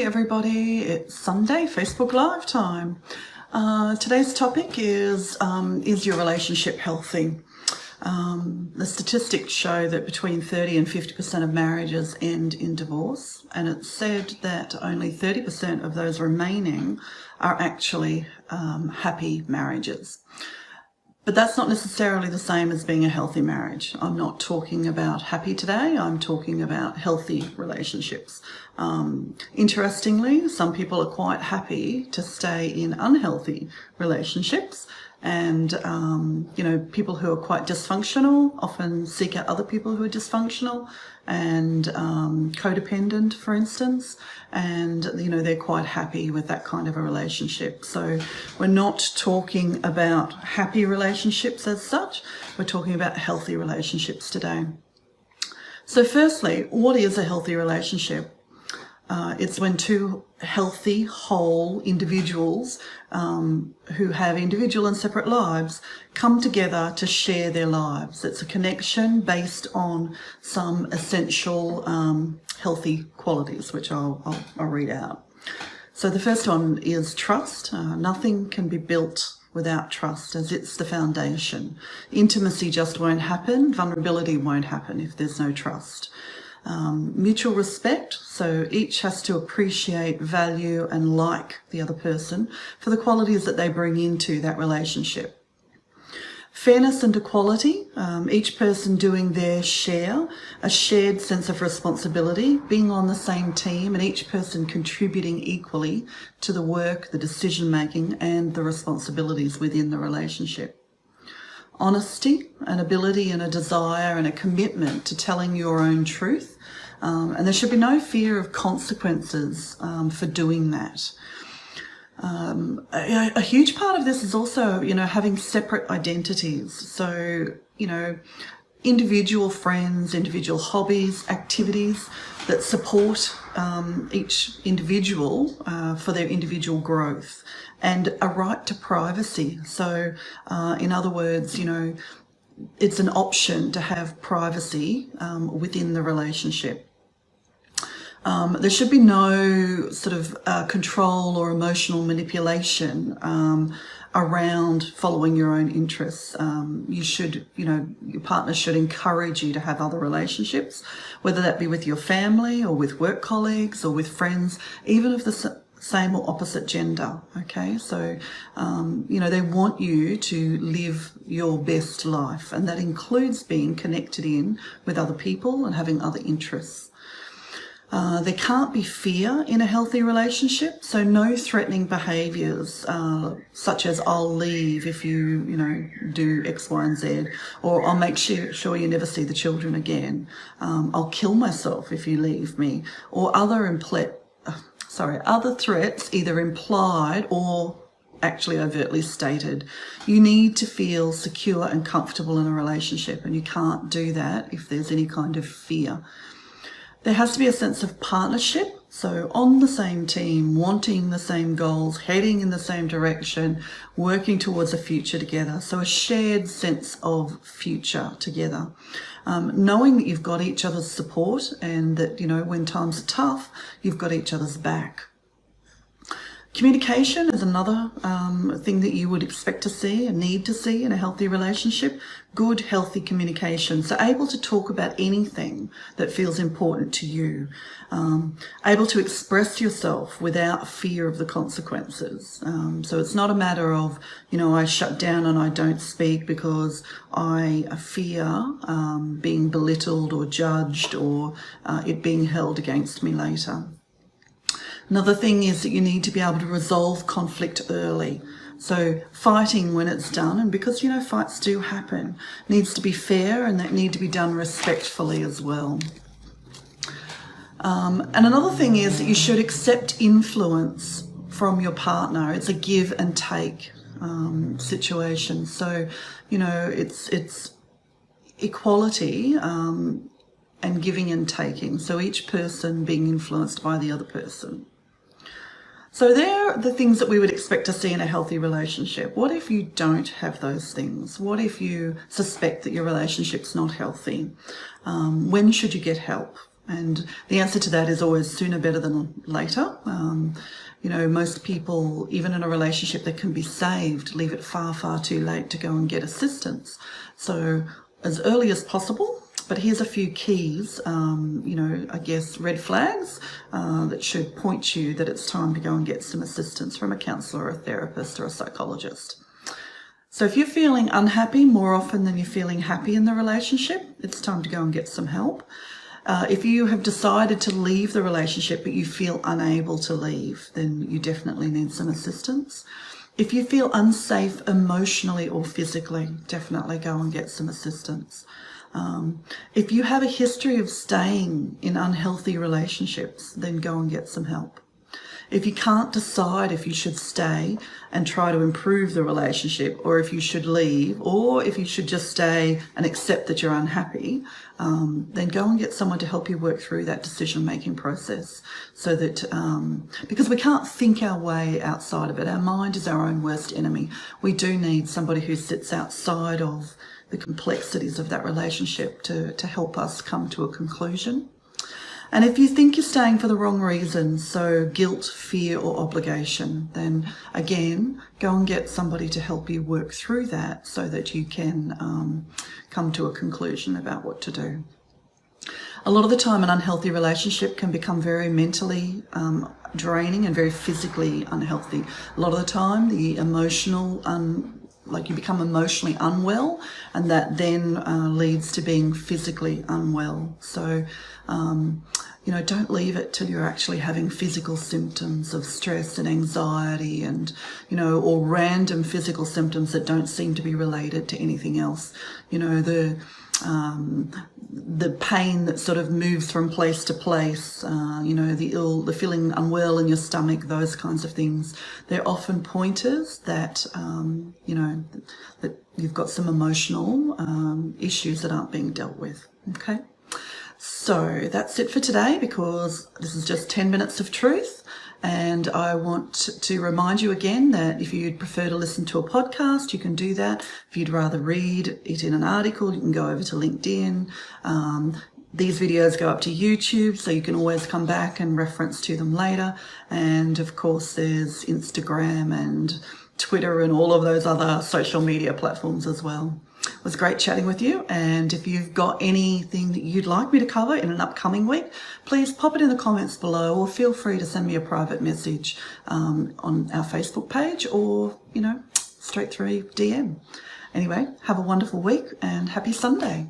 everybody, it's Sunday, Facebook Live time. Today's topic is your relationship healthy? The statistics show that between 30 and 50% of marriages end in divorce, and it's said that only 30% of those remaining are actually happy marriages. But that's not necessarily the same as being a healthy marriage. I'm not talking about happy today, I'm talking about healthy relationships. Interestingly, some people are quite happy to stay in unhealthy relationships, and people who are quite dysfunctional often seek out other people who are dysfunctional and codependent, for instance, and they're quite happy with that kind of a relationship. So we're not talking about happy relationships as such, we're talking about healthy relationships today. So firstly, what is a healthy relationship? It's when two healthy, whole individuals who have individual and separate lives come together to share their lives. It's a connection based on some essential healthy qualities, which I'll read out. So the first one is trust. Nothing can be built without trust, as it's the foundation. Intimacy just won't happen. Vulnerability won't happen if there's no trust. Mutual respect, so each has to appreciate, value and like the other person for the qualities that they bring into that relationship. Fairness and equality, each person doing their share, a shared sense of responsibility, being on the same team and each person contributing equally to the work, the decision making and the responsibilities within the relationship. Honesty, an ability and a desire and a commitment to telling your own truth. And there should be no fear of consequences for doing that. A huge part of this is also, having separate identities. So, individual friends, individual hobbies, activities that support each individual for their individual growth, and a right to privacy. So in other words, it's an option to have privacy within the relationship. There should be no sort of control or emotional manipulation around following your own interests. You should, your partner should encourage you to have other relationships, whether that be with your family or with work colleagues or with friends, even of the same or opposite gender. Okay, so they want you to live your best life, and that includes being connected in with other people and having other interests. There can't be fear in a healthy relationship, so no threatening behaviours such as I'll leave if you do X, Y and Z, or I'll make sure you never see the children again, I'll kill myself if you leave me, or other threats either implied or actually overtly stated. You need to feel secure and comfortable in a relationship, and you can't do that if there's any kind of fear. There has to be a sense of partnership, so on the same team, wanting the same goals, heading in the same direction, working towards a future together. So a shared sense of future together. Knowing that you've got each other's support and that, when times are tough, you've got each other's back. Communication is another thing that you would expect to see and need to see in a healthy relationship. Good, healthy communication. So able to talk about anything that feels important to you. Able to express yourself without fear of the consequences. So it's not a matter of, I shut down and I don't speak because I fear being belittled or judged or it being held against me later. Another thing is that you need to be able to resolve conflict early. So fighting when it's done, and because, fights do happen, needs to be fair and that need to be done respectfully as well. And another thing is that you should accept influence from your partner. It's a give and take situation. So, it's equality and giving and taking. So each person being influenced by the other person. So they're the things that we would expect to see in a healthy relationship. What if you don't have those things? What if you suspect that your relationship's not healthy? When should you get help? And the answer to that is always sooner better than later. Most people, even in a relationship that can be saved, leave it far, far too late to go and get assistance. So as early as possible. But here's a few keys, I guess red flags that should point you that it's time to go and get some assistance from a counsellor, a therapist, or a psychologist. So if you're feeling unhappy more often than you're feeling happy in the relationship, it's time to go and get some help. If you have decided to leave the relationship but you feel unable to leave, then you definitely need some assistance. If you feel unsafe emotionally or physically, definitely go and get some assistance. If you have a history of staying in unhealthy relationships, then go and get some help. If you can't decide if you should stay and try to improve the relationship, or if you should leave, or if you should just stay and accept that you're unhappy, then go and get someone to help you work through that decision-making process. So that, because we can't think our way outside of it. Our mind is our own worst enemy. We do need somebody who sits outside of the complexities of that relationship to help us come to a conclusion. And if you think you're staying for the wrong reasons, so guilt, fear, or obligation, then again, go and get somebody to help you work through that so that you can come to a conclusion about what to do. A lot of the time, an unhealthy relationship can become very mentally draining and very physically unhealthy. A lot of the time, the emotional you become emotionally unwell, and that then leads to being physically unwell. So, don't leave it till you're actually having physical symptoms of stress and anxiety and, or random physical symptoms that don't seem to be related to anything else. The pain that sort of moves from place to place, the feeling unwell in your stomach, those kinds of things. They're often pointers that, that you've got some emotional issues that aren't being dealt with. Okay. So that's it for today, because this is just 10 minutes of truth. And I want to remind you again that if you'd prefer to listen to a podcast, you can do that. If you'd rather read it in an article, you can go over to LinkedIn. These videos go up to YouTube, so you can always come back and reference to them later. And of course, there's Instagram and Twitter and all of those other social media platforms as well. It was great chatting with you, and if you've got anything that you'd like me to cover in an upcoming week, please pop it in the comments below, or feel free to send me a private message on our Facebook page, or, straight through DM. Anyway, have a wonderful week and happy Sunday.